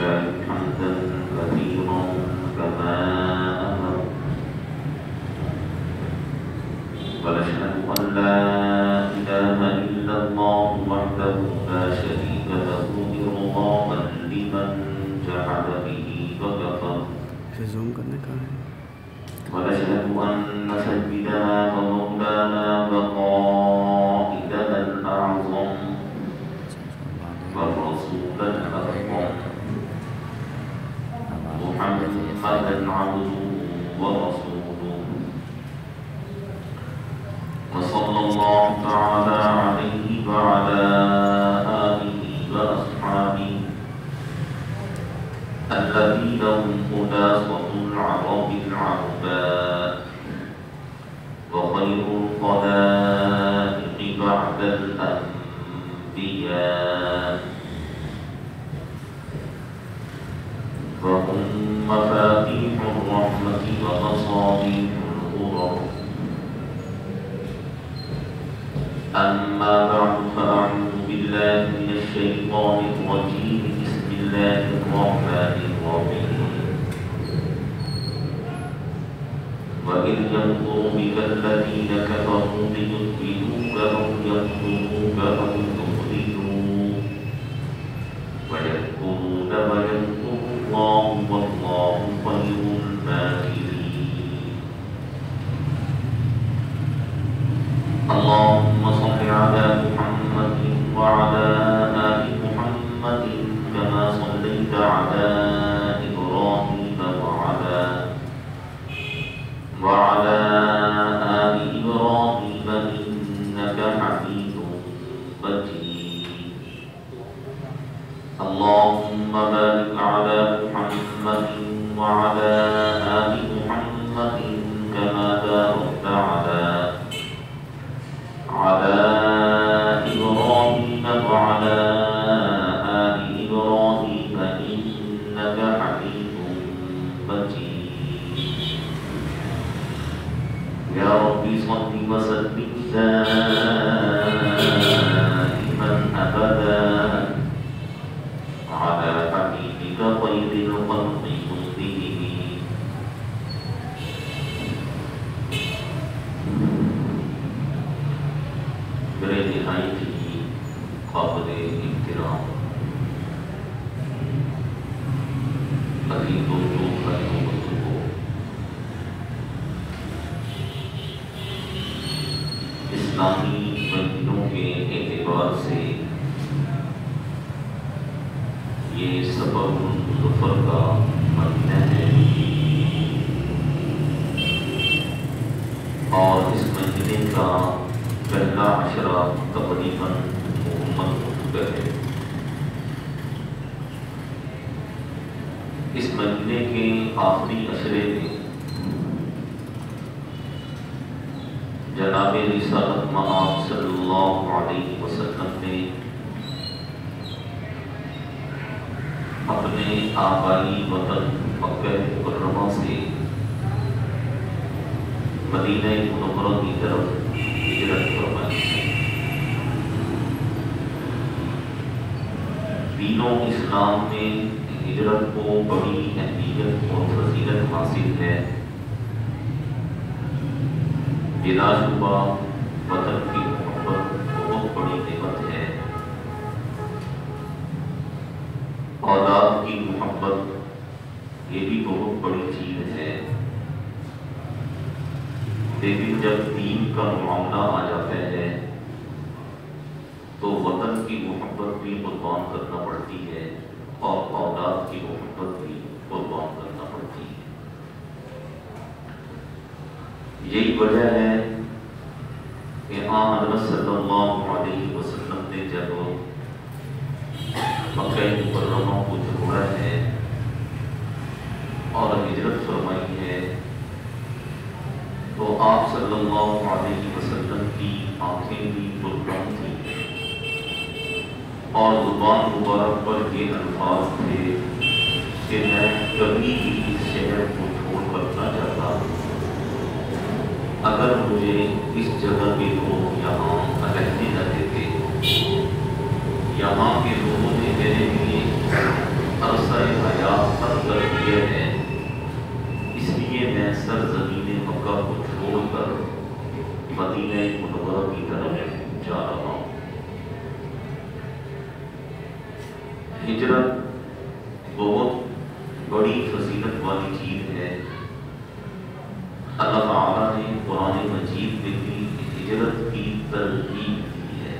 لله حمدا كثيرا كما أمر ونشهد أن لا إله إلا الله وحده لا شريك له إرغاما لمن جحد به وكفر ونشهد أن سيدنا ومولانا وقائدنا الأعظم والرسول الأكرم محمدا عبده ورسوله وصلى الله تعالى عليه وعلى آله وأصحابه الذين هم خلاصة العرب العرباء وخير الخلائق بعد الأنبياء وهم مفاتيح الرحمة ومصابيح الغرر. أما بعد فأعوذ بالله من الشيطان الرجيم. بسم الله الرحمن الرحيم. وإذ يمكر بك الذين كفروا ليثبتوك أو يقتلوك أو يخرجوك ويمكرون ويمكر الله والله خير الماكرين. اللهم صل على محمد وعلى آل محمد كما صليت على إبراهيم وعلى آل إبراهيم إنك حميد مجيد. اللهم بارك على محمد وعلى آل محمد كما باركت على إبراهيم وعلى آل إبراهيم إنك حميد مجيد. يا رب صل وسلم دائما أبدا على حبيبك خير الخلق كلهم. میرے نہایت ہی قابل احترام عزیز دوستوں بھائیوں بزرگوں، اسلامی مہینوں کے اعتبار سے یہ سفر الظفر کا مہینہ ہے اور اس مہینے کا پہلا عشرہ تقریباً مکمل ہو چکا ہے۔ اس مہینے کے آخری عشرے میں جناب رسالت مآب صلی اللہ علیہ وسلم نے اپنے آبائی وطن مکہ مکرمہ سے مدینہ منورہ کی طرف ہجرت فرمائی ہے۔ دین و اسلام میں ہجرت کو بڑی اہمیت اور فضیلت حاصل ہے۔ بلا شبہ وطن کی محبت بہت بڑی نعمت ہے۔ اولاد کی محبت یہ بھی بہت بڑی چیز ہے، لیکن جب دین کا معاملہ آ جاتا ہے تو وطن کی محبت بھی قربان کرنا پڑتی ہے اور اولاد کی محبت بھی قربان کرنا پڑتی ہے۔ یہی وجہ ہے کہ حضرت صلی اللہ علیہ وسلم نے جب مکہ مکرمہ کو چھوڑا ہے اور ہجرت فرمائی ہے تو آپ صلی اللہ علیہ وسلم کی آنکھیں بھی پرکم تھیں اور زبان مبارک پر یہ الفاظ تھے کہ میں کبھی بھی اس شہر کو چھوڑ کر نہ جاتا اگر مجھے اس جگہ کے لوگ یہاں رہنے نہ دیتے۔ یہاں کے لوگوں نے میرے لیے عرصہ ہجرت بہت بڑی فضیلت والی چیز ہے۔ اللہ تعالیٰ نے قرآن مجید میں بھی ہجرت کی ترغیب دی ہے،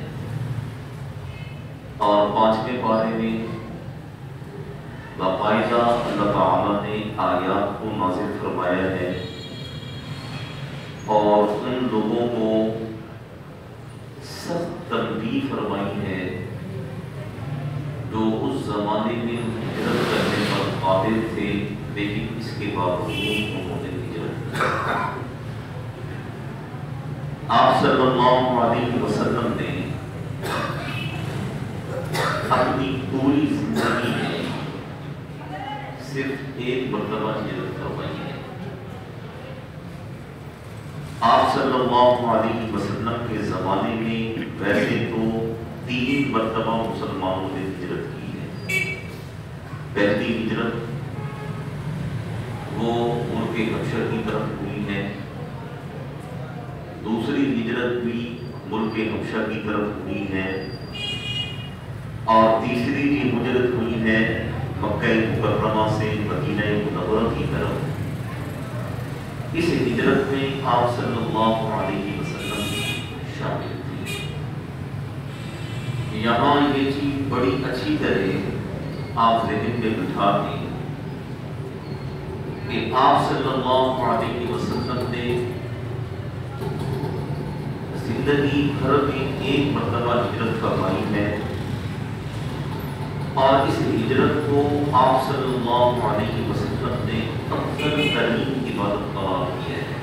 اور 5ویں پارے میں باقاعدہ اللہ تعالیٰ نے آیات کو نازل فرمایا ہے اور ان لوگوں کو سخت تنبیہ فرمائی ہے جو اس زمانے میں ہجرت کرنے پر قادر تھے، لیکن اس کے باوجود انہوں نے ہجرت کی۔ آپ صلی اللہ علیہ وسلم نے اپنی پوری زندگی میں صرف ایک مرتبہ ہجرت فرمائی ہے۔ آپ صلی اللہ علیہ وسلم کے زمانے میں ویسے تو 3 مرتبہ مسلمانوں نے ہجرت کی ہے۔ پہلی ہجرت وہ ملک حبشہ کی طرف ہوئی ہے، دوسری ہجرت بھی ملک حبشہ کی طرف ہوئی ہے، اور تیسری بھی ہجرت ہوئی ہے مکہ مکرمہ سے مدینہ منورہ کی طرف۔ اس ہجرت میں آپ صلی اللہ علیہ وسلم شامل تھے۔ یہاں یہ چیز بڑی اچھی طرح آپ ذہن میں بٹھا دیں کہ آپ صلی اللہ علیہ وسلم نے زندگی بھر میں ایک مرتبہ ہجرت فرمائی ہے، اور اس ہجرت کو آپ صلی اللہ علیہ وسلم نے افضل ترین عبادت قرار دیا ہے۔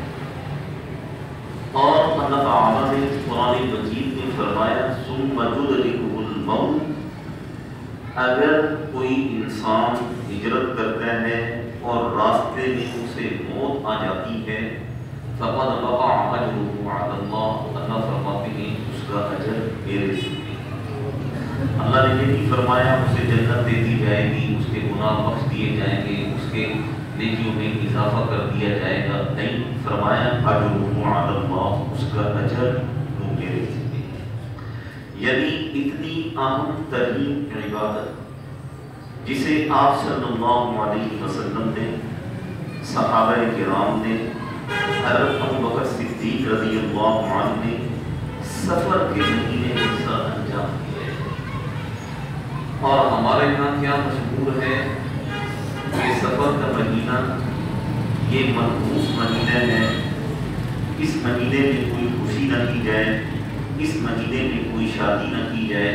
اور اللہ تعالیٰ نے قرآن مجید میں فرمایا ثم یدرکہ الموت، اگر کوئی انسان ہجرت کرتا ہے اور راستے میں اسے موت آ جاتی ہے فقد وقع اجرہ علی اللہ، اللہ فرماتے ہیں اس کا اجر میرے ذمہ۔ اللہ نے یہ نہیں فرمایا اسے جنت دے دی جائے گی، اس کے گناہ بخش دیے جائیں گے، اس کے نیکیوں میں اضافہ کر دیا جائے گا، نہیں، فرمایا اجرہ علی اللہ، اس کا اجر وہ میرے ذمہ ہے۔ یعنی اتنی اہم ترین عبادت جسے آپ صلی اللہ علیہ وسلم نے، صحابہ کرام نے، حضرت ابوبکر صدیق رضی اللہ عنہ نے سفر کے مہینے میں انجام دیا ہے۔ اور ہمارے یہاں کیا مشہور ہے کہ سفر کا مہینہ یہ منحوس مہینہ ہے، اس مہینے میں کوئی خوشی نہ کی جائے، اس مہینے میں کوئی شادی نہ کی جائے،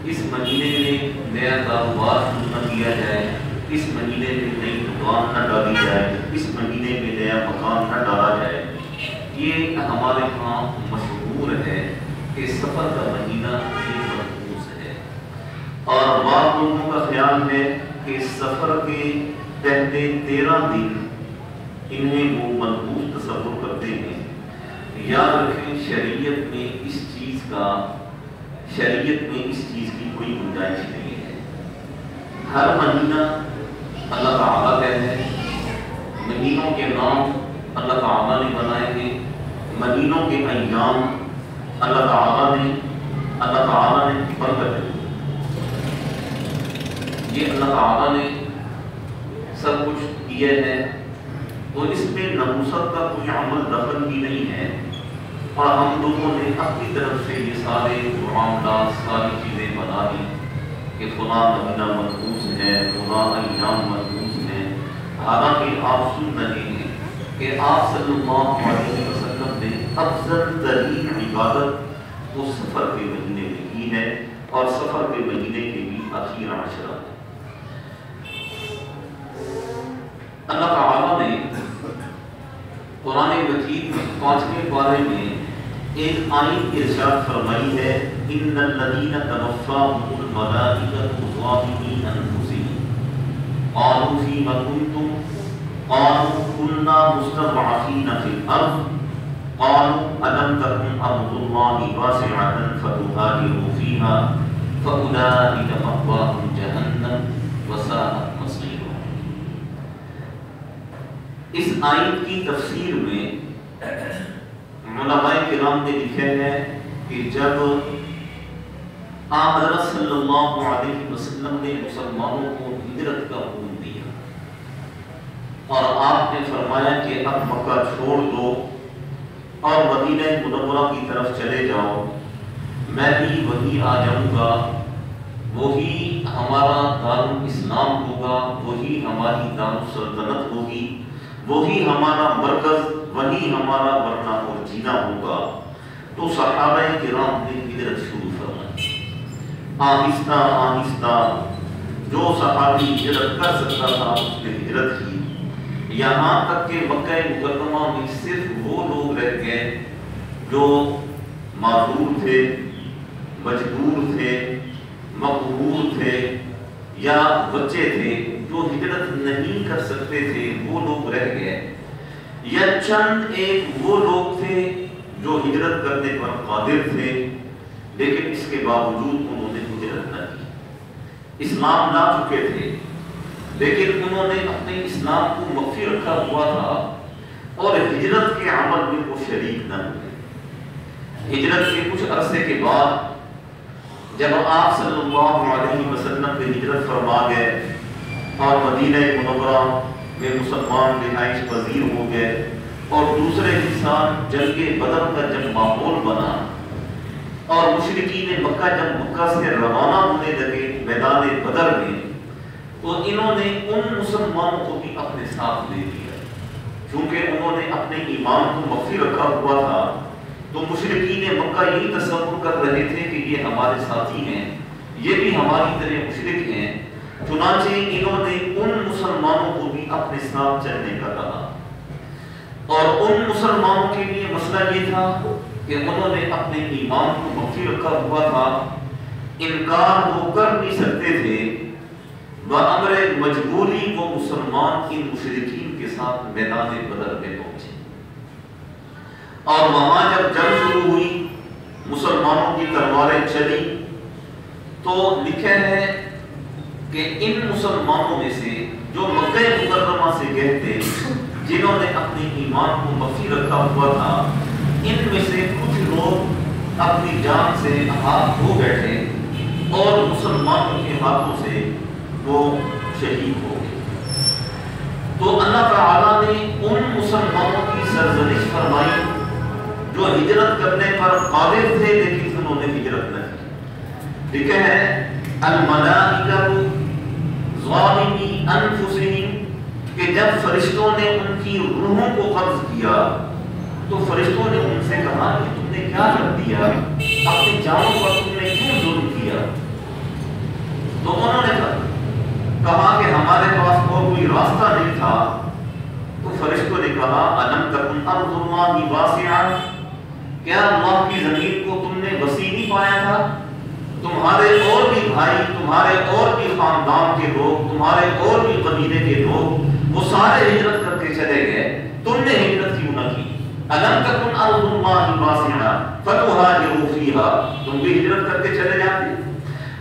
اس مہینے میں نیا کاروبار شروع نہ کیا جائے، اس مہینے میں نئی دکان نہ ڈالی جائے، اس مہینے میں نیا مکان نہ ڈالا جائے۔ یہ ہمارے ہاں مشہور ہے کہ سفر کا مہینہ یہ منحوس ہے، اور بعض لوگوں کا خیال ہے کہ سفر کے پہلے 13 دن انہیں وہ منحوس تصور کرتے ہیں۔ یاد رکھیں شریعت میں اس چیز کی کوئی گنجائش نہیں ہے۔ ہر مہینہ اللہ تعالیٰ کا ہے، مہینوں کے نام اللہ تعالیٰ نے بنائے ہیں، مہینوں کے ایام اللہ تعالیٰ نے برکت دی، یہ اللہ تعالیٰ نے سب کچھ کیا ہے، تو اس میں نحوست کا کوئی عمل دخل بھی نہیں ہے، اور ہم لوگوں نے اپنی طرف سے یہ سارے معاملات، ساری چیزیں بنا لی کہ فلاں مہینہ منحوس ہے، فلاں ایام منحوس ہیں، حالانکہ آپ سن رہے ہیں کہ آپ صلی اللہ علیہ وسلم نے افضل ترین عبادت وہ سفر کے مہینے میں کی ہے، اور سفر کے مہینے کے بھی آخر عشرہ۔ اللہ تعالیٰ نے قرآن مجید میں 5ویں پارے میں ایک آیت ارشاد فرمائی ہے ان الذین توفاهم الملائکۃ ظالمی انفسہم قالوا فیم کنتم قالوا کنا مستضعفین فی الارض قالوا الم تکن ارض اللہ واسعۃ فتہاجروا فیہا فاولئک مأواہم جہنم وساءت مصیرا۔ اس آیت کی تفسیر میں علماء کرام نے لکھا ہے کہ جب آپ حضرت صلی اللہ علیہ وسلم نے مسلمانوں کو ہجرت کا حکم دیا اور آپ نے فرمایا کہ اب مکہ چھوڑ دو اور مدینہ منورہ کی طرف چلے جاؤ، میں بھی وہی آ جاؤں گا، وہی ہمارا دارالاسلام ہوگا، وہی ہماری دارالسلطنت ہوگی، وہی ہمارا مرکز، وہی ہمارا مرنا اور جینا ہوگا۔ تو صحابہ کرام نے ہجرت شروع فرمائی، آہستہ آہستہ جو صحابی ہجرت کر سکتا تھا اس نے ہجرت کی، یہاں تک کہ مکہ مکرمہ میں صرف وہ لوگ رہ گئے جو معذور تھے، مجبور تھے، مقہور تھے یا بچے تھے جو ہجرت نہیں کر سکتے تھے، وہ لوگ رہ گئے، یا چند ایک وہ لوگ تھے جو ہجرت کرنے پر قادر تھے لیکن اس کے باوجود انہوں نے ہجرت نہ کی۔ اسلام لا چکے تھے لیکن انہوں نے اپنے اسلام کو مخفی رکھا ہوا تھا اور ہجرت کے عمل میں وہ شریک نہ ہوئے۔ ہجرت کے کچھ عرصے کے بعد جب آپ صلی اللہ علیہ وسلم کی ہجرت فرما گئے اور مدینہ منورہ میں مسلمان رہائش پذیر ہو گئے اور دوسرے انسان جنگ بدر کا جب ماحول بنا اور مشرکین مکہ جب مکہ سے روانہ ہونے لگے میدان بدر میں، تو انہوں نے ان مسلمانوں کو بھی اپنے ساتھ لے لیا، کیونکہ انہوں نے اپنے ایمان کو مخفی رکھا ہوا تھا۔ تو مشرکین مکہ یہی تصور کر رہے تھے کہ یہ ہمارے ساتھی ہیں، یہ بھی ہماری طرح مشرک ہیں، چنانچہ انہوں نے ان مسلمانوں کو بھی اپنے ساتھ چلنے کا کہا۔ اور ان مسلمانوں کے لیے مسئلہ یہ تھا کہ انہوں نے اپنے ایمان کو مخفی رکھا ہوا تھا، انکار وہ کر نہیں سکتے تھے، بامر مجبوری وہ مسلمان ان مشرکین کے ساتھ میدان بدر میں پہنچے۔ اور وہاں جب جنگ شروع ہوئی، مسلمانوں کی تلواریں چلی، تو لکھا ہے کہ ان مسلمانوں میں سے جو مکہ مکرمہ سے گئے تھے، جنہوں نے اپنے ایمان کو مخفی رکھا ہوا تھا، ان میں سے کچھ لوگ اپنی جان سے ہاتھ دھو بیٹھے اور مسلمانوں کے ہاتھوں سے وہ شہید ہو گئے۔ تو اللہ تعالیٰ نے ان مسلمانوں کی سرزنش فرمائی جو ہجرت کرنے پر قادر تھے لیکن انہوں نے ہجرت نہ کی۔ لکھا ہے الملائکۃ ظالمی انفسہم، کہ جب فرشتوں نے ان کی روحوں کو قبض کیا تو فرشتوں نے ان سے کہا کہ تم نے کیا کر دیا، اپنی جانوں پر تم نے کیوں ظلم کیا؟ تو انہوں نے کہا کہ ہمارے پاس اور کوئی راستہ نہیں تھا۔ تو فرشتوں نے کہا الم تکن ارض اللہ واسعہ، کیا اللہ کی زمین کو تم نے وسیع نہیں پایا تھا؟ تمہارے اور بھی بھائی، تمہارے اور بھی خاندان کے لوگ، تمہارے اور بھی قبیلے کے لوگ، وہ سارے ہجرت کر کے چلے گئے، تم نے ہجرت کیوں نہ کی؟ الم تکن ارض اللہ واسعہ فتہاجروا فیہا، تم بھی ہجرت کر کے چلے جاتے۔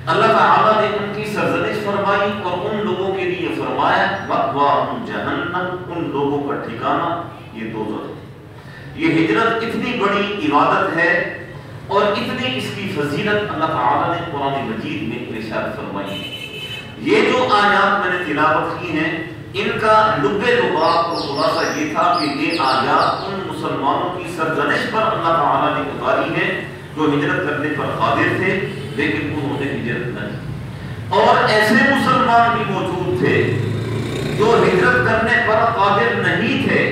اللہ تعالیٰ نے ان کی سرزنش فرمائی اور ان لوگوں کے لیے فرمایا مأواہم جہنم، ان لوگوں کا ٹھکانہ یہ دوزخ ہے۔ یہ ہجرت اتنی بڑی عبادت ہے اور اتنی اس کی فضیلت اللہ تعالیٰ نے قرآن مجید میں ارشاد فرمائی ہے۔ یہ جو آیات میں نے تلاوت کی ہیں، ان کا لب لباب اور خلاصہ یہ تھا کہ یہ آیات ان مسلمانوں کی سرزنش پر اللہ تعالیٰ نے اتاری ہے جو ہجرت کرنے پر قادر تھے لیکن انہوں نے ہجرت نہ کی۔ اور ایسے مسلمان بھی موجود تھے جو ہجرت کرنے پر قادر نہیں تھے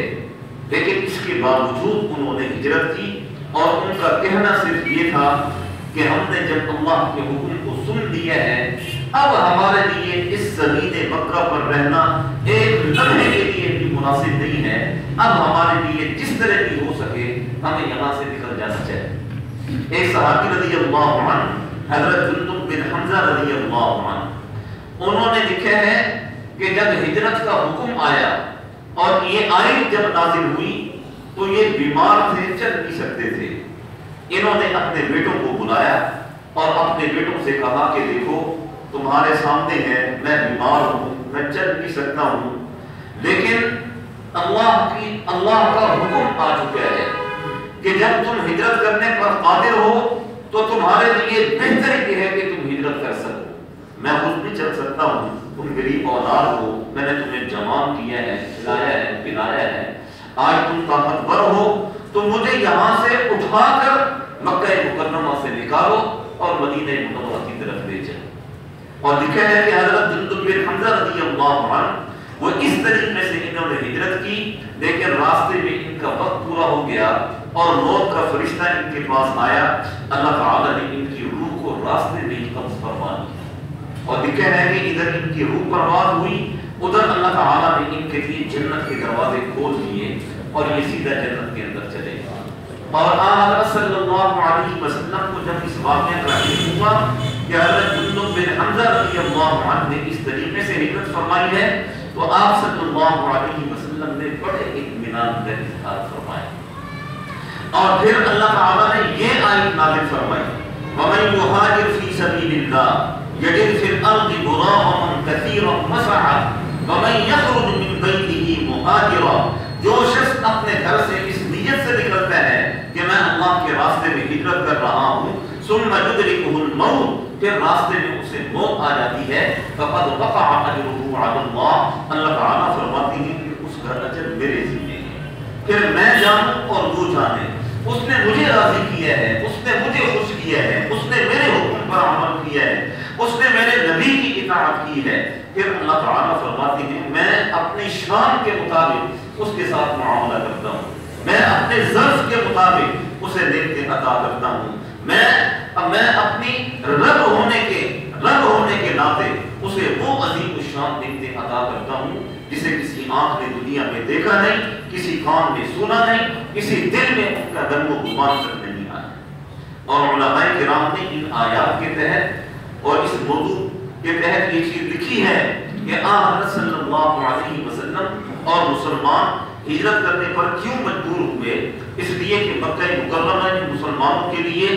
لیکن اس کے باوجود انہوں نے ہجرت کی، اور ان کا کہنا صرف یہ تھا کہ ہم نے جب اللہ کے حکم کو سن لیا ہے، اب ہمارے لیے اس زمین مکہ پر رہنا ایک لمحے کے لیے بھی مناسب نہیں ہے، اب ہمارے لیے جس طرح بھی ہو سکے ہمیں یہاں سے نکل جانا چاہیے۔ ایک صحابی رضی اللہ عنہ حضرت جندب بن حمزہ رضی اللہ عنہ، انہوں نے لکھا ہے کہ جب ہجرت کا حکم آیا اور یہ آیت جب نازل ہوئی تو یہ بیمار تھے، چل نہیں سکتے تھے۔ انہوں نے اپنے بیٹوں کو بلایا اور اپنے بیٹوں سے کہا کہ دیکھو تمہارے سامنے ہے، میں بیمار ہوں، میں چل نہیں سکتا ہوں، لیکن اللہ کا حکم آ چکا ہے کہ جب تم ہجرت کرنے پر قادر ہو تو تمہارے لیے بہتر یہ ہے کہ تم ہجرت کر سکو، میں خود بھی چل سکتا ہوں، تم میری اولاد ہو، میں نے تمہیں جمع کیا ہے، کھلایا ہے، پلایا ہے، آج تم طاقتور ہو تو مجھے یہاں سے اٹھا کر مکہ مکرمہ سے نکالو اور مدینہ منورہ کی طرف لے جائیں۔ اور لکھا ہے کہ حضرت جندب بن حمزہ رضی اللہ عنہ وہ اس طریقے سے انہوں نے ہجرت کی، لیکن راستے میں ان کا وقت پورا ہو گیا اور موت کا فرشتہ ان کے پاس آیا، اللہ تعالیٰ نے ان کی روح کو راستے میں ہی قبض فرما لیا۔ اور لکھا ہے کہ ادھر ان کی روح پرواز ہوئی، ادھر اللہ تعالیٰ نے ان کے لیے جنت کے دروازے کھول دیے اور یہ سیدھا جنت کے اندر چلے گئے۔ اور حضرت صلی اللہ علیہ وسلم کو جب اس واقعہ کا علم ہوا کہ حضرت جندب بن حمزہ رضی اللہ عنہ نے اس طریقے سے ہجرت فرمائی ہے، تو آپ صلی اللہ علیہ وسلم نے بڑے اطمینان کا اظہار فرمایا۔ اور پھر اللہ تعالیٰ نے یہ آیت نازل فرمائی، وَمَن يُهَاجِرْ فِي سَبِيلِ اللَّهِ يَجِدْ فِي الْأَرْضِ مُرَاغَمًا كَثِيرًا وَسَعًا وَمَن يَخْرُجْ مِن بَيْتِهِ مُهَاجِرًا، جو شخص اپنے گھر سے اس نیت سے نکلتا ہے کہ میں اللہ کے راستے میں ہجرت کر رہا ہوں، ثم يدركه الموت، پھر راستے میں اسے موت آ جاتی ہے، فقد وقع اجره على اللہ، اللہ تعالیٰ فرماتی ہے کہ اس کا اجر میرے ذمہ ہے، پھر میں جانوں اور وہ جانے، اس نے مجھے راضی کیا ہے، اس نے مجھے خوش کیا ہے، اس نے میرے حکم پر عمل کیا ہے، اس نے میرے نبی کی اطاعت کی ہے، پھر اللہ تعالیٰ فرماتی ہے میں اپنی شان کے مطابق اس کے ساتھ معاملہ کرتا ہوں، میں اپنے ظرف کے مطابق اسے نعمتیں عطا کرتا ہوں، میں اپنی رب ہونے کے ناطے اسے وہ عظیم الشان نعمتیں عطا کرتا ہوں جسے کسی آنکھ نے دنیا میں دیکھا نہیں، کسی کان نے سنا نہیں، کسی دل میں ان کا گم و گمان تک نہیں آیا۔ اور علماء کرام نے ان آیات کے تحت اور اس موضوع کے تحت یہ چیز لکھی ہے کہ حضرت صلی اللہ علیہ وسلم اور مسلمان ہجرت کرنے پر کیوں مجبور ہوئے، اس لیے کہ مکہ مکرمہ میں مسلمانوں کے لیے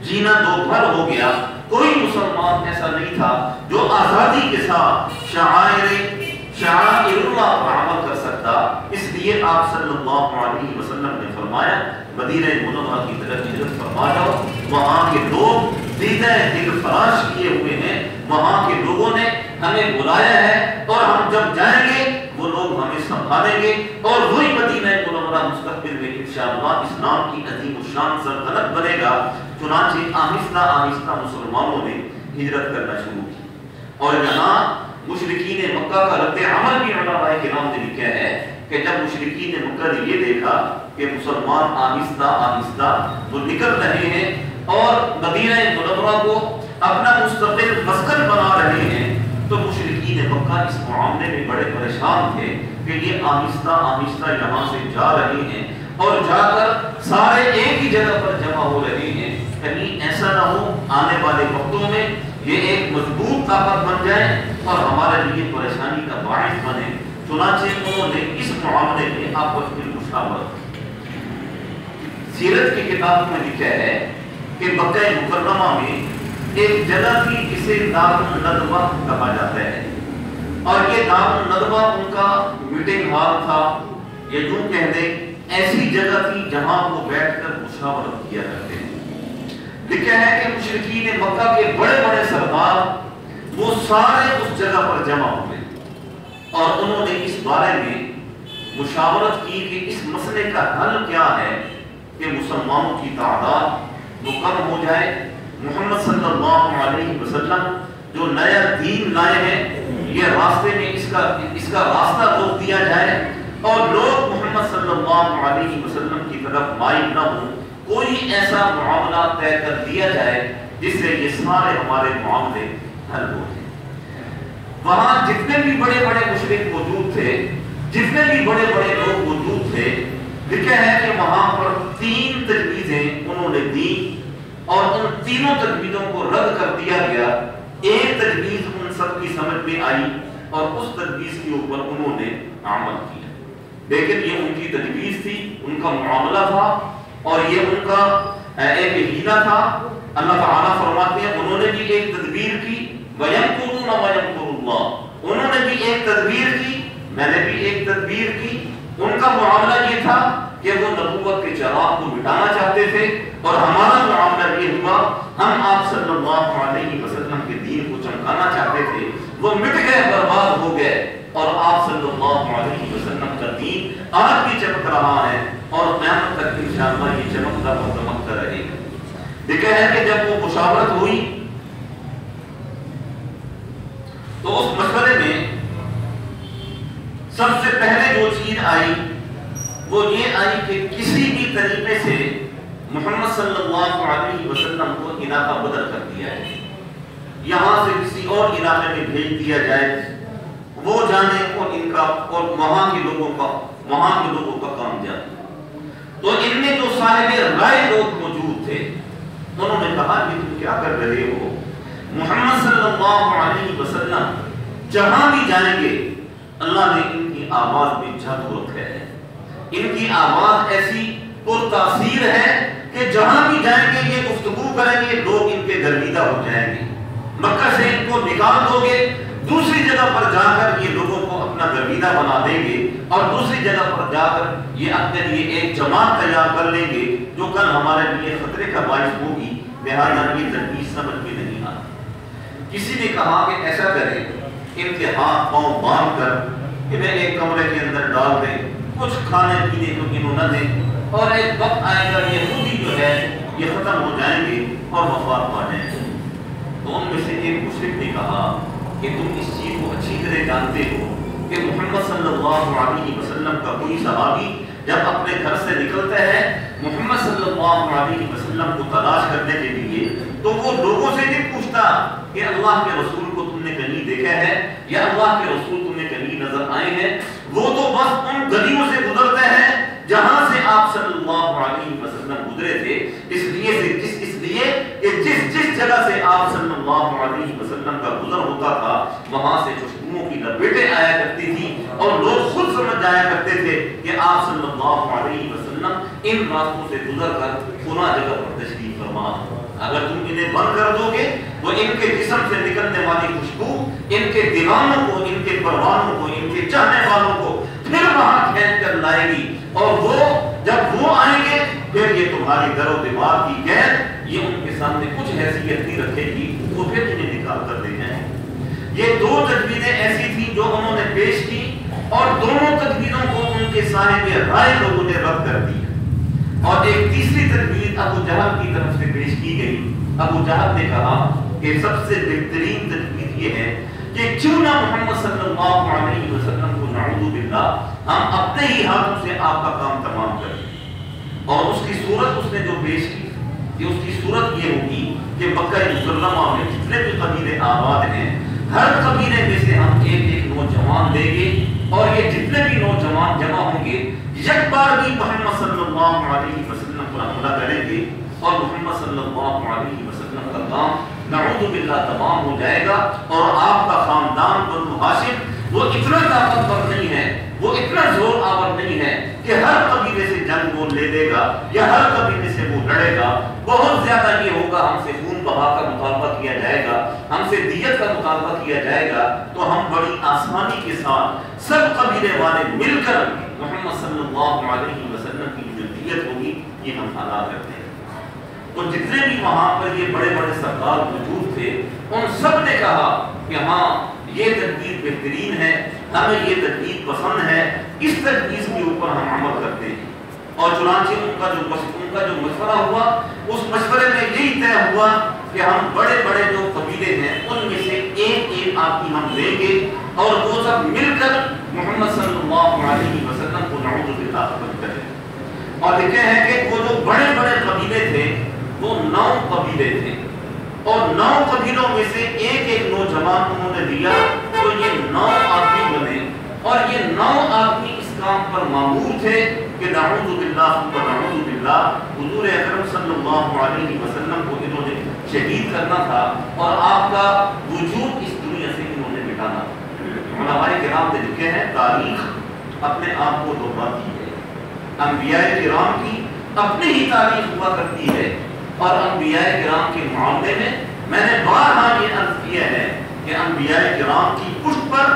جینا دوپہر ہو گیا، کوئی مسلمان ایسا نہیں تھا جو آزادی کے ساتھ شعائر اللہ پر عمل کر سکتا، اس لیے آپ صلی اللہ علیہ وسلم نے فرمایا مدینہ منورہ کی طرف ہجرت فرما جاؤ، وہاں کے لوگ دیدہ دل فراش کیے ہوئے ہیں، وہاں کے لوگوں نے ہمیں بلایا ہے اور ہم جب جائیں گے وہ لوگ ہمیں سنبھالیں گے اور وہی مدینہ منورہ مستقبل میں انشاءاللہ اسلام کی عظیم الشان سلطنت بنے گا۔ چنانچہ آہستہ آہستہ مسلمانوں نے ہجرت کرنا شروع کی، اور یہاں مشرکین مکہ کا رد عمل بھی علماء کرام نے لکھا ہے کہ جب مشرکین مکہ نے یہ دیکھا کہ مسلمان آہستہ آہستہ وہ نکل رہے ہیں اور مدینہ منورہ کو اپنا مستقل مسکن بنا رہے ہیں، تو مشرکین مکہ اس معاملے میں بڑے پریشان تھے کہ یہ آہستہ آہستہ یہاں سے جا رہے ہیں اور جا کر سارے ایک ہی جگہ پر جمع ہو رہے ہیں، کہیں ایسا نہ ہو آنے والے وقتوں میں یہ ایک مضبوط طاقت بن جائے اور ہمارے لیے پریشانی کا باعث بنے۔ چنانچہ انہوں نے اس معاملے میں آپس میں مشاورت کی۔ سیرت کی کتاب میں لکھا ہے کہ مکہ مکرمہ میں ایک جگہ تھی جسے دار الندوہ کہا جاتا ہے، اور یہ دار الندوہ ان کا میٹنگ ہال تھا، یہ یوں کہہ دیں ایسی جگہ تھی جہاں وہ بیٹھ کر مشاورت کیا کرتے ہیں۔ لکھا ہے کہ مشرکین مکہ کے بڑے بڑے سردار وہ سارے اس جگہ پر جمع ہوئے اور انہوں نے اس بارے میں مشاورت کی کہ اس مسئلے کا حل کیا ہے کہ مسلمانوں کی تعداد وہ کم ہو جائے، محمد صلی اللہ علیہ وسلم جو نیا دین لائے ہیں یہ راستے میں اس کا راستہ روک دیا جائے اور لوگ محمد صلی اللہ علیہ وسلم کی طرف مائل نہ ہوں، کوئی ایسا معاملہ طے کر دیا جائے جس سے یہ سارے ہمارے معاملے حل ہو جائیں۔ وہاں جتنے بھی بڑے بڑے مشرک موجود تھے، جتنے بھی بڑے بڑے لوگ موجود تھے، لکھا ہے کہ وہاں پر 3 تجویزیں انہوں نے دی اور ان تینوں تجویزوں کو رد کر دیا گیا۔ ایک تجویز ان سب کی سمجھ میں آئی اور اس تجویز کے اوپر انہوں نے عمل کیا، لیکن یہ ان کی تجویز تھی، ان کا معاملہ تھا اور یہ ان کا ایک ہیلا تھا۔ اللہ تعالیٰ فرماتے ہیں انہوں نے بھی ایک تدبیر کی، وَيَمْكُرُونَ وَيَمْكُرُ اللَّهُ، انہوں نے بھی ایک تدبیر کی، میں نے بھی ایک تدبیر کی۔ ان کا معاملہ یہ تھا کہ وہ نبوت کے چراغ کو مٹانا چاہتے تھے، اور ہمارا معاملہ یہ ہوا ہم آپ صلی اللہ علیہ وسلم کے دین کو چمکانا چاہتے تھے، وہ مٹ گئے، برباد ہو گئے، اور آپ صلی اللہ علیہ وسلم کا دین آج بھی چمک رہا ہے اور قیامت تک انشاءاللہ یہ چمکتا اور چمکتا رہے گا۔ دیکھا ہے کہ جب وہ مشاورت ہوئی تو اس مشورے میں سب سے پہلے جو چیز آئی وہ یہ آئی کہ کسی بھی طریقے سے محمد صلی اللہ علیہ وسلم کو علاقہ بدل کر دیا ہے، یہاں سے کسی اور علاقے میں بھیج دیا جائے، وہ جانے اور ان کا اور وہاں کے لوگوں کا کام جانے۔ تو ان میں جو صاحب رائے لوگ موجود تھے انہوں نے کہا کہ تم کیا کر رہے ہو، محمد صلی اللہ علیہ وسلم جہاں بھی جائیں گے اللہ نے ان کی آواز میں جادو رکھا ہے، ان کی آواز ایسی پرتاثیر ہے کہ جہاں بھی جائیں گے یہ گفتگو کریں گے، لوگ ان کے گرویدہ ہو جائیں گے۔ مکہ سے ان کو نکال دو گے، دوسری جگہ پر جا کر یہ لوگوں کو اپنا گرویدہ بنا دیں گے، اور دوسری جگہ پر جا کر یہ اپنے لیے ایک جماعت تیار کر لیں گے جو کل ہمارے لیے خطرے کا باعث ہوگی، لہٰذا یہ تدبیر سمجھ میں نہیں آتی۔ کسی نے کہا کہ ایسا کریں، ان کے ہاتھ پاؤں باندھ کر انہیں ایک کمرے کے اندر ڈال دیں، کچھ کھانے پینے کو انہوں نہ دیں، اور ایک وقت آئے گا یہ خودی جو ہے یہ ختم ہو جائیں گے اور وفات پا جائیں گے۔ تو ان میں سے ایک مشرک نے کہا کہ تم اس چیز کو اچھی طرح جانتے ہو کہ محمد صلی اللہ علیہ وسلم کا کوئی صحابی جب اپنے گھر سے نکلتا ہے محمد صلی اللہ علیہ وسلم کو تلاش کرنے کے لیے تو وہ لوگوں سے نہیں پوچھتا کہ اللہ کے رسول کو تم نے کہیں دیکھا ہے یا اللہ کے رسول تمہیں کہیں نظر آئے ہیں، وہ تو بس ان گلیوں سے گزرتے ہیں جہاں سے آپ صلی اللہ علیہ وسلم گزرے تھے، اس لیے کہ جس جگہ سے آپ صلی اللہ علیہ وسلم کا گزر ہوتا تھا وہاں سے خوشبوؤں کی لپیٹیں آیا کرتی تھی اور لوگ خود سمجھ جایا کرتے تھے کہ آپ صلی اللہ علیہ وسلم ان راستوں سے گزر کر فلاں جگہ پر تشریف فرما۔ اگر تم انہیں بند کر دو گے تو ان کے جسم سے نکلنے والی خوشبو ان کے دیوانوں کو، ان کے پروانوں کو، ان کے چاہنے والوں کو پھر وہاں کھینچ کر لائے گی، اور وہ جب وہ آئیں گے پھر یہ تمہاری در و دیوار کی قید یہ ان کے سامنے کچھ حیثیت نہیں رکھے گی، وہ پھر انہیں نکال کر دے جائیں گے۔ یہ دو تدبیریں ایسی تھیں جو انہوں نے پیش کی، اور دونوں تدبیروں کو ان کے صاحب رائے لوگوں نے رد کر دیا۔ اور ایک تیسری تدبیر ابو جہل کی طرف سے پیش کی گئی۔ ابو جہل نے کہا کہ سب سے بہترین تدبیر یہ ہے کہ کیوں نہ محمد صلی اللہ علیہ وسلم کو نعوذ باللہ ہم اپنے ہی ہاتھوں سے آپ کا کام تمام کریں۔ اور اس کی صورت اس نے جو پیش کی کہ اس کی صورت یہ ہوگی کہ مکہ مکرمہ میں جتنے بھی قبیلے آباد ہیں ہر قبیلے میں سے ہم ایک نوجوان لیں گے، اور یہ جتنے بھی نوجوان جمع ہوں گے یک بار بھی محمد صلی اللہ علیہ وسلم پر حملہ کریں گے، اور محمد صلی اللہ علیہ وسلم کا کام نعوذ باللہ تمام ہو جائے گا، اور آپ کا خاندان بنو ہاشم وہ اتنا طاقتور نہیں ہے، وہ اتنا زور آور نہیں ہے کہ ہر قبیلے سے جنگ وہ لے لے گا یا ہر قبیلے سے وہ لڑے گا۔ بہت زیادہ یہ ہوگا ہم سے خون بہا کا مطالبہ کیا جائے گا، ہم سے دیت کا مطالبہ کیا جائے گا، تو ہم بڑی آسانی کے ساتھ سب قبیلے والے مل کر محمد صلی اللہ علیہ وسلم کی جو دیت ہوگی یہ ہم ادا کرتے ہیں۔ اور جتنے بھی وہاں پر یہ بڑے بڑے سردار موجود تھے ان سب نے کہا کہ ہاں یہ تدبیر بہترین ہے، ہمیں یہ تدبیر پسند ہے، اس تدبیر کے اوپر ہم عمل کرتے ہیں۔ اور چنانچہ ان کا جو مشورہ ہوا اس مشورے میں یہی طے ہوا کہ ہم بڑے بڑے جو قبیلے ہیں ان میں سے ایک آدمی ہم لیں گے، اور وہ سب مل کر محمد صلی اللہ علیہ وسلم کو نعوذ باللہ ختم کریں۔ اور لکھے ہیں کہ وہ جو بڑے بڑے قبیلے تھے وہ 9 قبیلے تھے، اور 9 قبیلوں میں سے ایک نوجوان انہوں نے دیا، تو یہ 9 آدمی بنے، اور یہ 9 آدمی اس کام پر مامور تھے کہ نعوذ باللہ حضور اکرم صلی اللہ علیہ وسلم کو انہوں نے شہید کرنا تھا، اور آپ کا وجود اس دنیا سے انہوں نے مٹانا تھا۔ علماء کرام نے لکھے ہیں تاریخ اپنے آپ کو دہراتی ہے، انبیاء کرام کی اپنی ہی تاریخ ہوا کرتی ہے، اور انبیاء کرام کے معاملے میں نے بارہا یہ عرض کیا ہے کہ انبیاء کرام کی پشت پر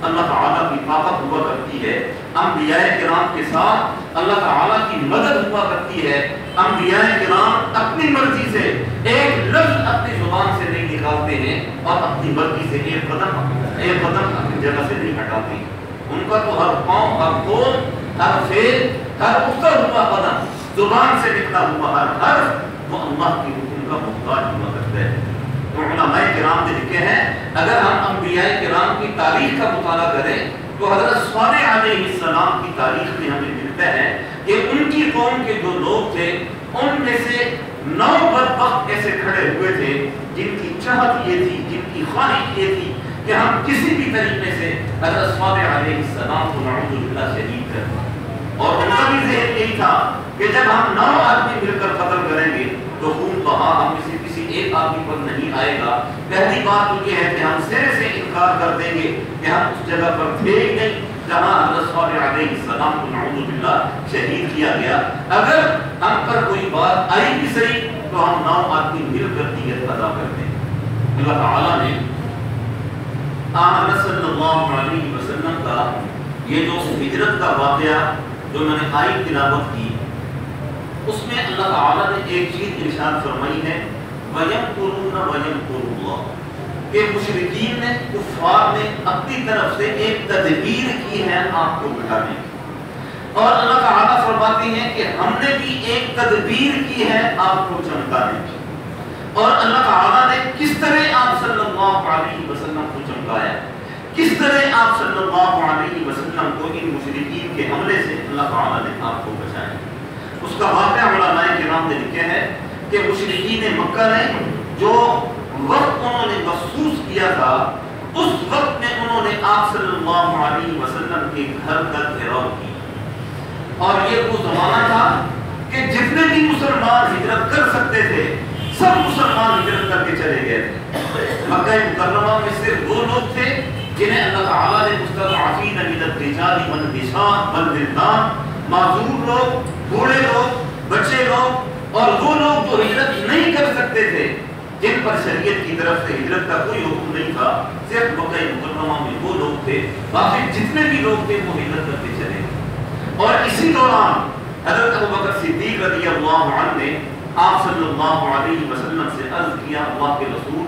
اللہ تعالیٰ کی طاقت ہوا کرتی ہے، انبیاء کرام کے ساتھ اللہ تعالیٰ کی مدد ہوا کرتی ہے۔ انبیاء کرام اپنی مرضی سے ایک لفظ اپنی زبان سے نہیں نکالتے ہیں اور اپنی مرضی سے ایک قدم اپنی جگہ سے نہیں ہٹاتے۔ ان کا تو ہر قوم، ہر قول، ہر فعل، ہر اٹھتا ہوا قدم، زبان سے نکلا ہوا ہر حرف وہ اللہ کی حکم کا محتاج ہوا کرتا ہے۔ تو علماء کرام نے لکھے ہیں اگر ہم انبیاء کرام کی تاریخ کا مطالعہ کریں تو حضرت صالح علیہ السلام کی تاریخ میں ہمیں ملتا ہے کہ ان کی قوم کے جو لوگ تھے ان میں سے 9 بدبخت ایسے کھڑے ہوئے تھے جن کی چاہت یہ تھی، جن کی خواہش یہ تھی کہ ہم کسی بھی طریقے سے حضرت صالح علیہ السلام کو نعوذ باللہ شہید کر دیں، اور ان کا بھی ذہن یہی تھا کہ جب ہم 9 آدمی مل کر قتل کریں گے تو خون بہا ہم کسی ایک آدمی پر نہیں آئے گا۔ پہلی بات تو یہ ہے کہ ہم سرے سے انکار کر دیں گے کہ ہم اس جگہ پر تھے ہی نہیں جہاں حضرت صالح علیہ السلام کو نعوذ باللہ شہید کیا گیا۔ اگر ہم پر کوئی بات آئی بھی صحیح تو ہم 9 آدمی مل کر دیت ادا کر دیں۔ اللہ تعالیٰ نے آمن صلی اللہ علیہ وسلم کا یہ جو ہجرت کا واقعہ جو میں نے آیت تلاوت کی اس میں اللہ تعالیٰ نے ایک چیز ارشاد فرمائی ہے وَيَمْكُرُونَ وَيَمْكُرُ اللَّهُ کہ مشرکین نے، کفار نے اپنی طرف سے ایک تدبیر کی ہے آپ کو بٹھانے کی، اور اللہ تعالیٰ فرماتے ہیں کہ ہم نے بھی ایک تدبیر کی ہے آپ کو چمکانے کی۔ اور اللہ تعالیٰ نے کس طرح آپ صلی اللہ علیہ وسلم کو چمکایا، کس طرح آپ صلی اللہ علیہ وسلم کو ان مشرکین کے حملے سے اللہ تعالیٰ نے آپ کو بچایا۔ اس کا واقعہ علماء کرام نے لکھے ہیں کہ مشرکین مکہ نے جو وقت انہوں نے محسوس کیا تھا اس وقت میں انہوں نے آپ صلی اللہ علیہ وسلم کے گھر کا گھیراؤ کیا، اور یہ وہ زمانہ تھا کہ جتنے بھی مسلمان ہجرت کر سکتے تھے سب مسلمان ہجرت کر کے چلے گئے تھے۔ مکہ مکرمہ میں صرف وہ لوگ تھے جنہیں اللہ تعالیٰ نے مستضعفین من الرجال والنساء والولدان، معذور لوگ، بوڑھے لوگ، بچے لوگ اور وہ لوگ جو ہجرت نہیں کر سکتے تھے جن پر شریعت کی طرف سے ہجرت کا کوئی حکم نہیں تھا، صرف مکہ مکرمہ میں وہ لوگ تھے، باقی جتنے بھی لوگ تھے وہ ہجرت کرتے چلے۔ اور اسی دوران حضرت ابوبکر صدیق رضی اللہ عنہ نے آپ صلی اللہ علیہ وسلم سے عرض کیا اللہ کے رسول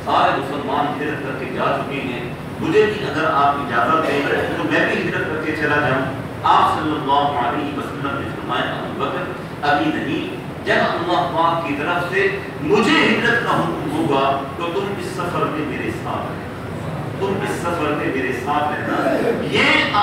سارے مسلمان ہجرت کر کے جا چکے ہیں، مجھے بھی اگر آپ اجازت دیں تو میں بھی ہجرت کر کے چلا جاؤں۔ آپ صلی اللہ علیہ وسلم نے فرمایا ابوبکر ابھی نہیں، جب اللہ پاک کی طرف سے مجھے ہجرت کا حکم ہوگا تو تم اس سفر میں میرے ساتھ رہنا، تم اس سفر میں میرے ساتھ رہنا۔ یہ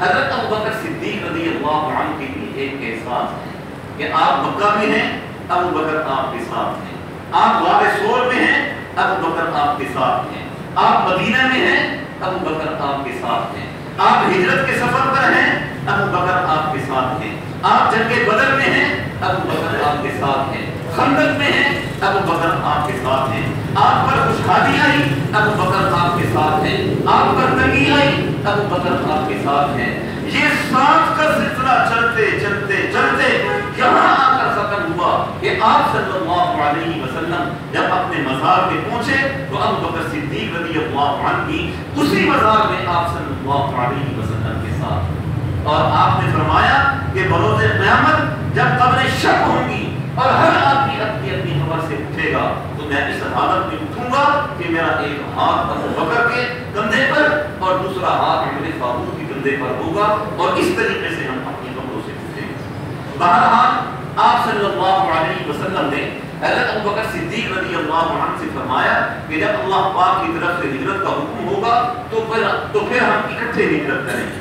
حضرت ابوبکر صدیق رضی اللہ عنہ کے لیے ایک احساس ہے کہ آپ مکہ میں ہیں، ابوبکر آپ کے ساتھ ہیں، آپ غار ثور میں ہیں، ابوبکر آپ کے ساتھ ہیں، آپ مدینہ میں ہیں، ابوبکر آپ کے ساتھ ہیں، آپ ہجرت کے سفر پر ہیں، ابوبکر آپ کے ساتھ ہیں، آپ جنگ بدر میں ہیں، ابوبکر آپ کے ساتھ ہیں، خندق میں ہیں، ابوبکر آپ کے ساتھ ہیں، آپ پر خوشحالی آئی، ابوبکر آپ کے ساتھ ہیں، آپ پر تنگی آئی، ابوبکر آپ کے ساتھ ہیں۔ یہ ساتھ کا سلسلہ چلتے چلتے چلتے یہاں آ کر ختم ہوا کہ آپ صلی اللہ علیہ وسلم جب اپنے مزار پہ پہنچے تو ابوبکر صدیق رضی اللہ عنہ بھی اسی مزار میں آپ صلی اللہ علیہ وسلم کے ساتھ، اور آپ نے فرمایا کہ بروز قیامت جب قبریں شق ہوں گی اور ہر آدمی اپنی اپنی قبر سے اٹھے گا تو میں اس حالت میں اٹھوں گا کہ میرا ایک ہاتھ ابوبکر کے کندھے پر اور دوسرا ہاتھ عمر فاروق کے کندھے پر ہوگا، اور اس طریقے سے ہم اپنی قبروں سے اٹھیں گے۔ بہرحال آپ صلی اللہ علیہ وسلم نے حضرت ابوبکر صدیق رضی اللہ عنہ سے فرمایا کہ جب اللہ پاک کی طرف سے ہجرت کا حکم ہوگا تو پھر ہم اکٹھے ہجرت کریں گے۔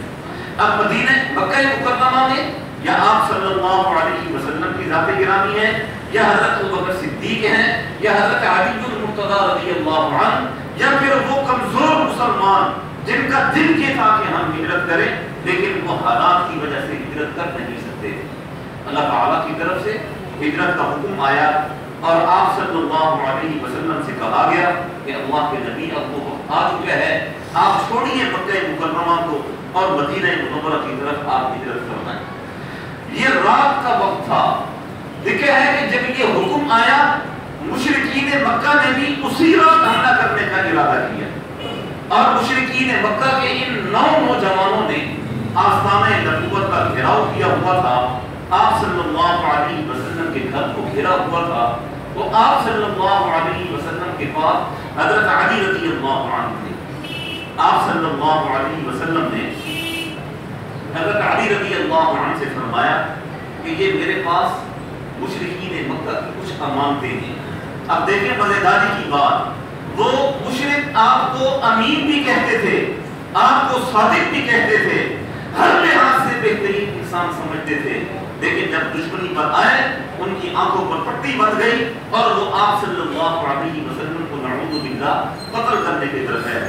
اب مدینہ مکہ مکرمہ میں یا آپ صلی اللہ علیہ وسلم کی ذات گرامی ہے، یا حضرت ابوبکر صدیق ہیں، یا حضرت علی بن مرتضیٰ رضی اللہ عنہ، یا پھر وہ کمزور مسلمان جن کا دل یہ تھا کہ ہم ہجرت کریں لیکن وہ حالات کی وجہ سے ہجرت کر نہیں سکتے، اللہ تعالیٰ کی طرف سے ہجرت کا حکم آیا اور آپ صلی اللہ علیہ وسلم سے کہا گیا کہ اللہ کے نبی اب وہ وقت آ چکا ہے، آپ چھوڑیے مکہ مکرمہ کو اور مدینہ منورہ کی طرف آپ ہجرت فرمائیں۔ یہ رات کا وقت تھا، لکھا ہے کہ جب یہ حکم آیا مشرکین مکہ نے بھی اسی رات حملہ کرنے کا ارادہ کیا، اور مشرکین مکہ کے ان 9 نوجوانوں نے آستانہ نبوت کا گھیراؤ کیا ہوا تھا، آپ صلی اللہ علیہ وسلم کے گھر کو گھیرا ہوا تھا، تو آپ صلی اللہ علیہ وسلم کے پاس حضرت علی رضی اللہ عنہ تھے۔ آپ صلی اللہ علیہ وسلم نے حضرت علی رضی اللہ عنہ سے فرمایا کہ یہ میرے پاس مشرکین مکہ کی کچھ امانتیں ہیں۔ اب دیکھیں مزیداری کی بات، وہ مشرک آپ کو امین بھی کہتے تھے، آپ کو صادق بھی کہتے تھے، ہر لحاظ سے بہترین انسان سمجھتے تھے، لیکن جب دشمنی پر آئے ان کی آنکھوں پر پٹی بندھ گئی اور وہ آپ صلی اللہ علیہ وسلم کو نعوذ باللہ قتل کرنے کی طرف ہے۔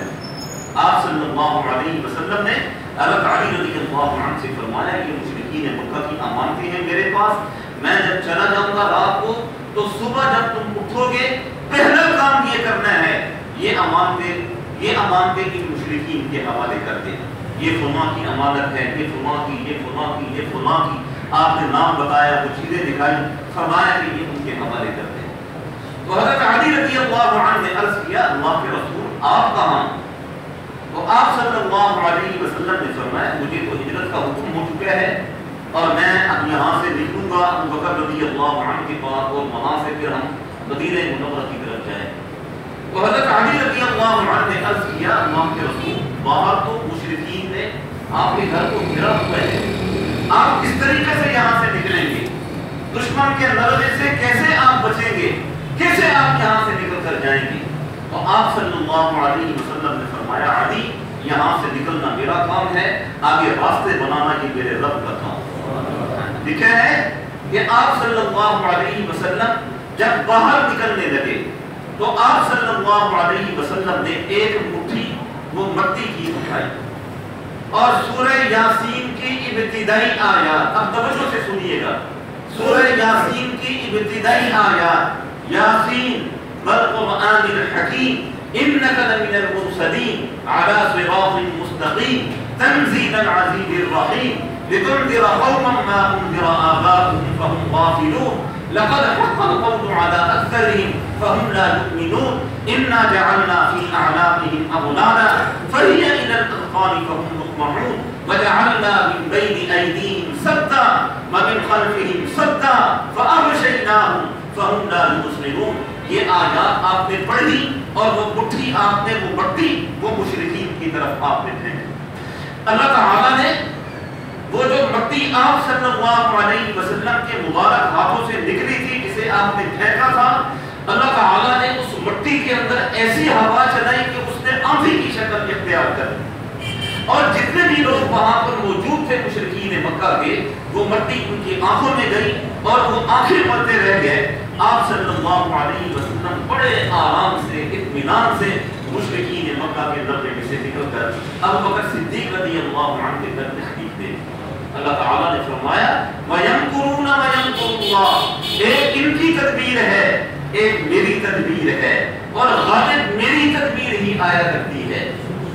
آپ صلی اللہ علیہ وسلم نے حضرت علی رضی اللہ عنہ سے فرمایا کہ مشرکین مکہ کی امانتیں ہیں میرے پاس، میں جب چلا جاؤں گا رات کو تو صبح جب تم اٹھو گے پہلا کام یہ کرنا ہے، یہ امانتیں ان مشرکین کے حوالے کر دیں، یہ فلاں کی امانت ہے، یہ فلاں کی، یہ فلاں کی، یہ فلاں کی، آپ نے نام بتایا، وہ چیزیں دکھائی، فرمایا کہ یہ ان کے حوالے کر دیں۔ تو حضرت علی رضی اللہ عنہ نے عرض کیا اللہ کے رسول آپ کہاں؟ تو آپ صلی اللہ علیہ وسلم نے فرمایا مجھے تو ہجرت کا حکم ہو چکا ہے اور میں اب یہاں سے نکلوں گا ابو بکر رضی اللہ عنہ کے پاس، اور وہاں سے پھر ہم مدینہ منورہ کی طرف جائیں۔ تو حضرت علی رضی اللہ عنہ نے عرض کیا اللہ کے رسول باہر تو مشرکین نے آپ کے گھر کو گھیرا ہوا ہے، آپ کس طریقے سے یہاں سے نکلیں گے؟ دشمن کے نظر سے کیسے آپ بچیں گے؟ کیسے آپ یہاں سے نکل کر جائیں گے؟ تو آپ صلی اللہ علیہ وسلم نے فرمایا علی یہاں سے نکلنا میرا کام ہے، آگے راستے بنانا یہ میرے رب کا کام۔ لکھا ہے کہ آپ صلی اللہ علیہ وسلم جب باہر نکلنے لگے تو آپ صلی اللہ علیہ وسلم نے ایک مٹھی وہ مٹی کی اٹھائی اور سورہ یاسین کی ابتدائی آیات، اب توجہ سے سنیے گا، سورہ یاسین کی ابتدائی آیات، یاسین والقرآن الحکیم انک لمن المرسلین علی صراط مستقیم تنزیل العزیز الرحیم لتنذر قوما ما انذر آباؤهم فهم غافلون لقد حق القول على اکثرهم فهم لا يؤمنون انا جعلنا في اعناقهم اغلالا فهي الى الاذقان فهم مقمحون وجعلنا من بين ايديهم سدا ومن خلفهم سدا فاغشيناهم فهم لا يبصرون۔ یہ آیات آپ نے پڑھی اور وہ مٹھی آپ نے، وہ مٹی وہ مشرکین کی طرف آپ نے پھینکی۔ اللہ تعالیٰ نے وہ جو مٹی آپ صلی اللہ علیہ وسلم کے مبارک ہاتھوں سے نکلی تھی جسے آپ نے پھینکا تھا، اللہ تعالیٰ نے اس مٹی کے اندر ایسی ہوا چلائی کہ اس نے آندھی کی شکل اختیار کر دی، اور جتنے بھی لوگ وہاں پر موجود تھے مشرکین مکہ کے، وہ مٹی ان کی آنکھوں میں گئی اور وہ آنکھیں مرتے رہ گئے۔ آپ صلی اللہ علیہ وسلم بڑے آرام سے اطمینان سے مشرکین مکہ کے دروازے میں سے نکل کر ابو بکر صدیق رضی اللہ عنہ کے گھر تشریف لے۔ اللہ تعالیٰ نے فرمایا وَيَمْكُرُونَ وَيَمْكُرُ اللَّهُ، ایک ان کی تدبیر ہے ایک میری تدبیر ہے، اور غالب میری تدبیر ہی آیا کرتی ہے۔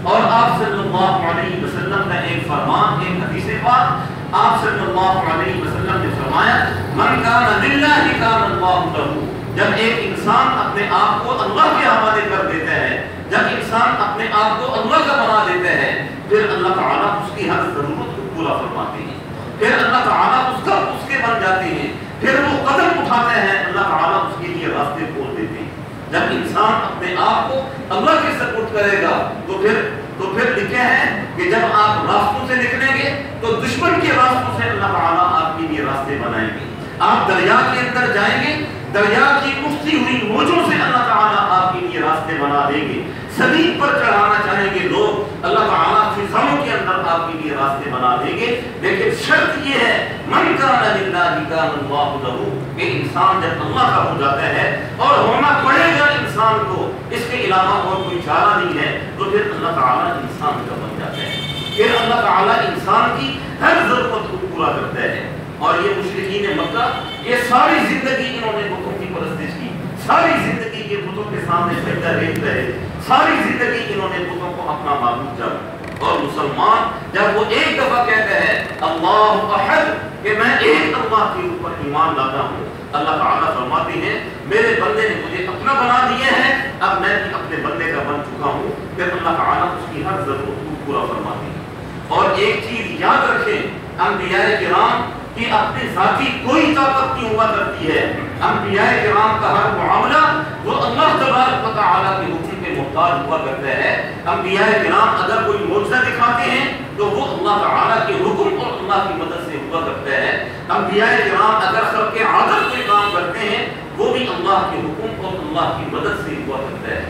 اور آپ صلی اللہ علیہ وسلم کا ایک فرمان، ایک حدیث پاک، آپ صلی اللہ علیہ وسلم نے فرمایا من کان للہ کان اللہ لہ، جب ایک انسان اپنے آپ کو اللہ کے حوالے کر دیتا ہے، جب انسان اپنے آپ کو اللہ کا بنا دیتا ہے، پھر اللہ تعالیٰ اس کی ہر ضرورت کو پورا فرماتے ہیں، پھر اللہ تعالیٰ اس کے بن جاتے ہیں، پھر وہ قدم اٹھاتے ہیں اللہ تعالیٰ اس کے لیے راستے کھول دیتے ہیں۔ جب انسان اپنے آپ کو اللہ کے سپورٹ کرے گا تو پھر لکھے ہیں کہ جب آپ راستوں سے نکلیں گے تو دشمن کے راستوں سے اللہ تعالیٰ آپ کے لیے راستے بنائیں گے۔ آپ دریا کے اندر جائیں گے، دریا کی اٹھتی ہوئی موجوں سے اللہ تعالیٰ آپ کے لیے راستے بنا دیں گے۔ صلیب پر چڑھانا چاہیں گے لوگ، اللہ تعالیٰ فضاؤں کے اندر آپ کے لیے راستے بنا دیں گے، لیکن شرط یہ ہے من کان للہ کان اللہ لہ، کہ انسان جب اللہ کا ہو جاتا ہے اور ہونا پڑے گا انسان کو، اس کے علاوہ اور کوئی چارہ نہیں ہے، تو پھر اللہ تعالیٰ انسان کا بن جاتا ہے، پھر اللہ تعالیٰ انسان کی ہر ضرورت کو پورا کرتا ہے۔ اور یہ مشرکین مکہ یہ ساری زندگی انہوں نے بتوں کی پرستش کی، ساری زندگی یہ بتوں کے سامنے سجدہ ریت رہے، ساری زندگی انہوں نے بتوں کو اپنا معبود جب، اور مسلمان جب وہ ایک دفعہ کہتا ہے اللہ احد کہ میں ایک اللہ کے اوپر ایمان لاتا ہوں، اللہ تعالیٰ فرماتے ہیں میرے بندے نے مجھے اپنا بنا دیا ہے، اب میں بھی اپنے بندے کا بن چکا ہوں، پھر اللہ تعالیٰ اس کی ہر ضرورت کو پورا فرماتے ہیں۔ اور ایک چیز یاد رکھیں، انبیاء کرام کی اپنی ذاتی کوئی طاقت نہیں ہوا کرتی ہے، انبیاء کرام کا ہر معاملہ وہ اللہ تبارک و تعالیٰ کے حکم کے محتاج ہوا کرتا ہے۔ انبیاء کرام اگر کوئی معجزہ دکھاتے ہیں تو وہ اللہ تعالیٰ کے حکم اور اللہ کی مدد سے ہوا کرتا ہے۔ انبیاء کرام اگر خلق عادت کوئی کام کرتے ہیں وہ بھی اللہ کے حکم اور اللہ کی مدد سے ہوا کرتا ہے۔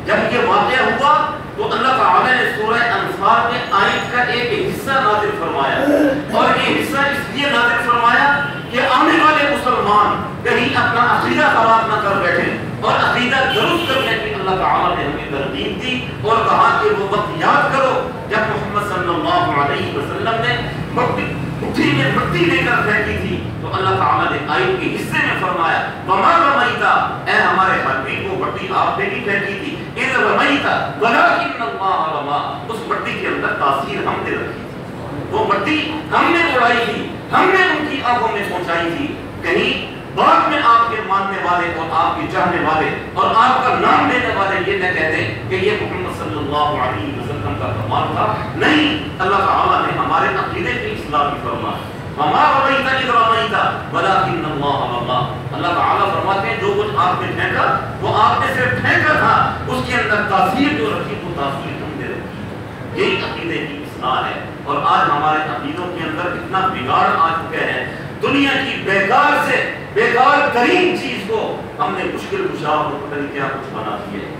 جب یہ واقعہ ہوا تو اللہ تعالیٰ نے سورہ انفال میں آیت کا ایک حصہ نازل فرمایا، اور یہ حصہ اس لیے نازل فرمایا کہ آنے والے مسلمان کہیں اپنا عقیدہ خراب نہ کر بیٹھیں، اور عقیدہ درست کرنے کی اللہ تعالیٰ نے ہمیں ترغیب دی اور کہا کہ وہ وقت یاد کرو جب محمد صلی اللہ علیہ وسلم نے مٹھی میں مٹی لے کر پھینکی تھی، تو اللہ تعالیٰ نے آیت کے حصے میں فرمایا وما رمیتا، اے ہمارے حبیب وہ مٹی آپ نے بھی پھینکی تھی، اذ رمیتا ولکن اللہ رما، اس مٹی کے اندر تاثیر ہم نے رکھی تھی، وہ مٹی ہم نے اڑائی تھی، ہم نے ان کی آنکھوں میں پہنچائی تھی۔ کہیں بعد میں آپ کے ماننے والے اور آپ کے چاہنے والے اور آپ کا نام لینے والے یہ نہ کہتے کہ یہ محمد صلی اللہ علیہ وسلم کا کمال تھا، نہیں، اللہ تعالیٰ نے ہمارے عقیدے کی اصلاح بھی فرمائی۔ وما رمیت اذ رمیت ولکن اللہ رما، اللہ تعالیٰ فرماتے ہیں جو کچھ آپ نے پھینکا وہ آپ نے صرف پھینکا تھا، اس کے اندر تاثیر جو رکھی وہ تاثیر ہم نے رکھی۔ یہی عقیدے کی اصلاح ہے۔ اور آج ہمارے عقیدوں کے اندر اتنا بگاڑ آ چکا ہے، دنیا کی بیکار سے بیکار ترین چیز کو ہم نے مشکل کشا اور پتہ نہیں کیا کچھ بنا دیا ہے۔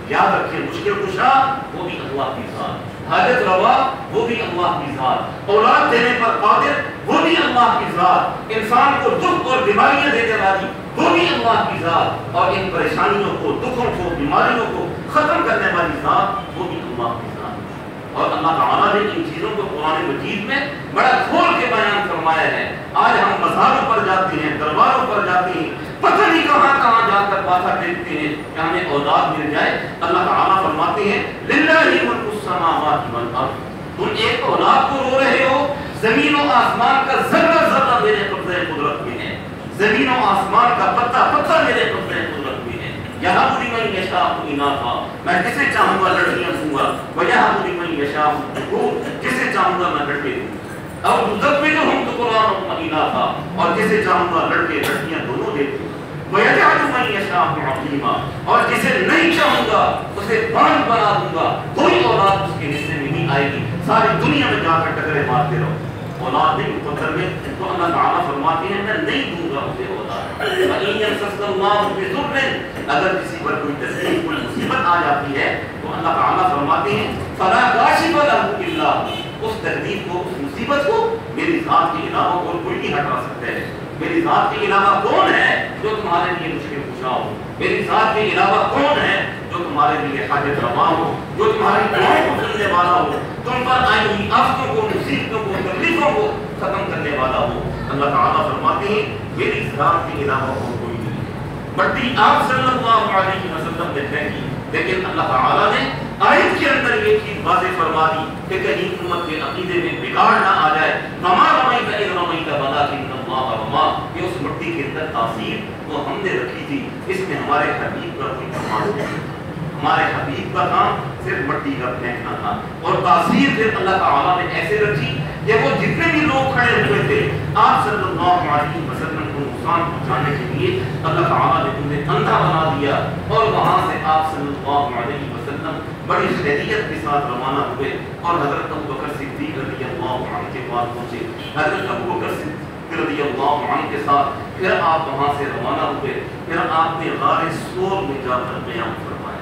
یاد رکھیں مشکل کشا وہ بھی اللہ کی ذات، حاجت روا وہ بھی اللہ کی ذات، اولاد دینے پر قادر وہ بھی اللہ کی ذات، انسان کو دکھ اور بیماریاں دینے والی وہ بھی اللہ کی ذات، اور ان پریشانیوں کو، دکھوں کو، بیماریوں کو ختم کرنے والی ذات وہ بھی اللہ کی ذات۔ اور اللہ تعالیٰ نے ان چیزوں کو قرآن مجید میں بڑا کھول کے بیان فرمایا ہے۔ آج ہم مزاروں پر جاتے ہیں، درباروں پر جاتے ہیں، پتہ نہیں کہاں کہاں جا کر باتیں دیکھتے ہیں کہ ہمیں اولاد مل جائے۔ اللہ تعالیٰ فرماتے ہیں للہ ملک السماوات والارض، تم ایک اولاد کو رو رہے ہو، زمین و آسمان کا ذرہ ذرہ میرے قبضۂ قدرت میں ہے، زمین و آسمان کا پتہ پتہ میرے قبضۂ قدرت میں ہے۔ یہاں لمن یشاء اناثا، میں جسے چاہوں گا لڑکیاں دوں گا، ویہب لمن یشاء الذکور، جسے چاہوں گا میں لڑکے دوں گا، اور یزوجہم ذکرانا واناثا، اور جسے چاہوں گا لڑکے لڑکیاں دونوں دے دوں گا، ویجعل من یشاء عقیما، اور جسے نہیں چاہوں گا اسے باندھ بنا دوں گا، کوئی اولاد اس کے حصے میں نہیں آئے گی، ساری دنیا میں جا کر ٹکرے مارتے رہو، اولاد نہیں مقدر میں، تو اللہ تعالیٰ فرماتے ہیں میں نہیں دوں گا اسے اولاد۔ وَإِن يَمْسَسْكَ اللَّهُ بِضُرٍّ، اگر کسی پر کوئی تکلیف کوئی مصیبت آ جاتی ہے تو اللہ تعالیٰ فرماتے ہیں فَلَا كَاشِفَ لَهُ إِلَّا هُوَ، اس تکلیف کو، اس مصیبت کو میری ذات کے علاوہ اور کوئی نہیں ہٹا سکتا ہے۔ میری ذات کے علاوہ کون ہے جو تمہارے لیے مشکل کشا ہو؟ میری ذات کے علاوہ کون ہے جو تمہارے لیے حاجت روا ہو، جو تمہاری دعاؤں کو سننے والا ہو، تم پر آئی ہوئی آفتوں کو، مصیبتوں کو، تکلیفوں کو ختم کرنے والا ہو؟ اللہ تعالیٰ فرماتے ہیں میری ذات کے علاوہ اور کوئی نہیں ہے۔ مٹی آپ صلی اللہ علیہ وسلم نے پھینکی، لیکن اللہ تعالیٰ نے آیت کے اندر یہ چیز واضح فرما دی کہ کہیں امت کے عقیدے میں بگاڑ نہ آ جائے۔ وما رمیت اذ رمیت ولکن اللہ رما، یہ اس مٹی کے اندر تاثیر وہ ہم نے رکھی تھی، اس میں ہمارے حبیب کا کوئی کمال نہیں، ہمارے حبیب کا کام صرف مٹی کا پھینکنا تھا، اور تاثیر پھر اللہ تعالیٰ نے ایسے رکھی کہ وہ جتنے بھی لوگ کھڑے ہوئے تھے آپ صلی اللہ علیہ وسلم کو نقصان پہنچانے کے لیے، اللہ تعالیٰ نے انہیں اندھا بنا دیا، اور وہاں سے آپ صلی اللہ علیہ وسلم بڑی خیریت کے ساتھ روانہ ہوئے، اور حضرت ابوبکر صدیق رضی اللہ عنہ کے پاس پہنچے۔ حضرت ابوبکر صدیق رضی اللہ عنہ کے ساتھ پھر آپ وہاں سے روانہ ہوئے، پھر آپ نے غار ثور میں جا کر قیام فرمایا۔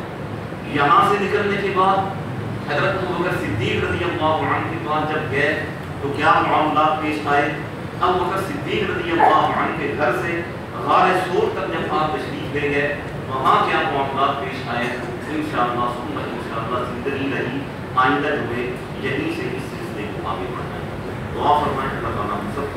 یہاں سے نکلنے کے بعد حضرت ابوبکر صدیق رضی اللہ عنہ کے پاس جب گئے تو کیا معاملات پیش آئے؟ ابوبکر صدیق رضی اللہ عنہ کے گھر سے غار ثور تک جب آپ تشریف لے گئے، وہاں کیا معاملات پیش آئے؟ انشاءاللہ زندگی رہی، آئندہ جو ہے یہیں سے اس سلسلے کو آگے بڑھنا ہے۔ دعا فرمائیں اللہ تعالیٰ ہم سب